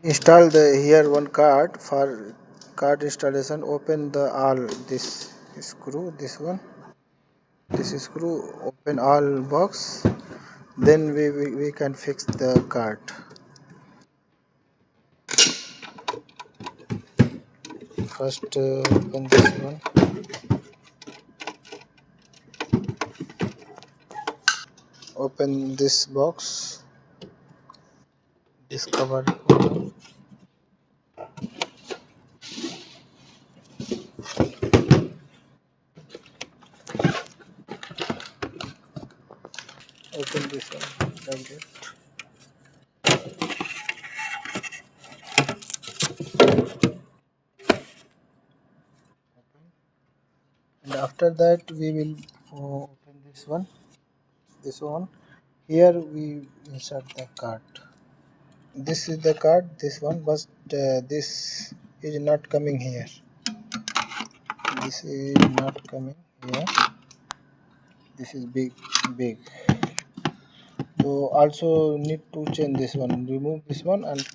Install the here one card. For card installation, open the all this screw, this screw, open all box, then we can fix the card. First open this one, open this box, this cover, open this one like that. And after that we will open this one. Here we insert the card. This is the card, this one, but this is not coming here. This is not coming here. This is big. So also need to change this one. Remove this one and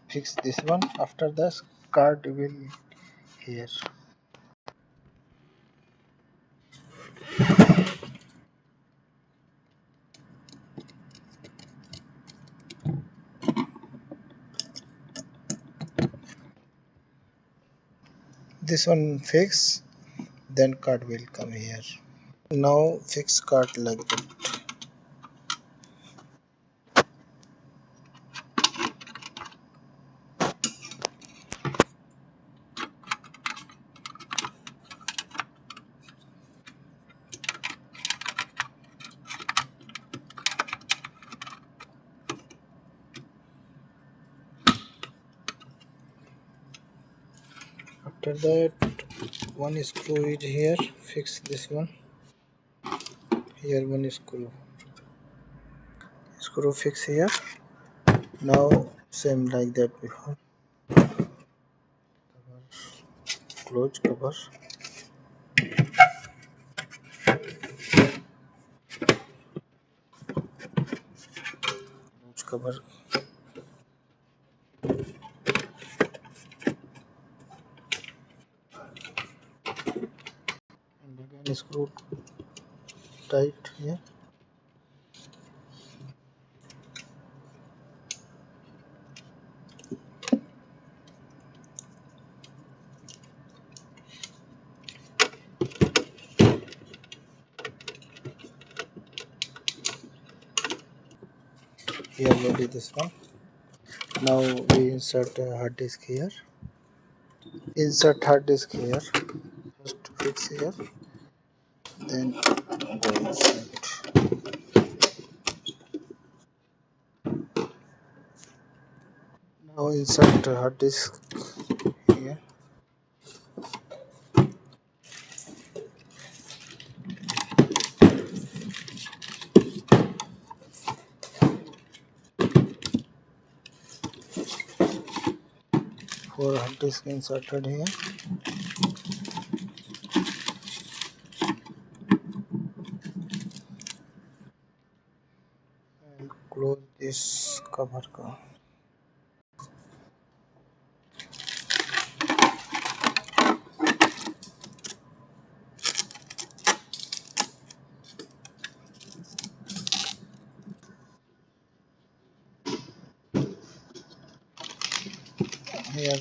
fix this one. After this card will here. This one fix, then card will come here. Now fix card like that. After that, one screw is here. Fix this one. Here one screw. Screw fix here. Now same like that before. Close cover. Close cover. And again screw tight here. Here ready this one. Now we insert a hard disk here. Insert hard disk here. First fix here. Then go inside. Now insert hard disk here. For hard disk inserted here. And close this cover. Here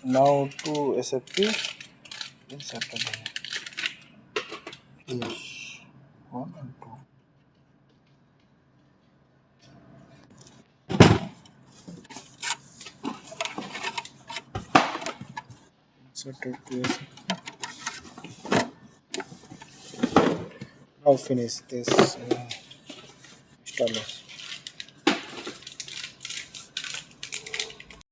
now two SFP inserted here. Yes, 1 and 2. Inserted two SFP. Now finish this installation.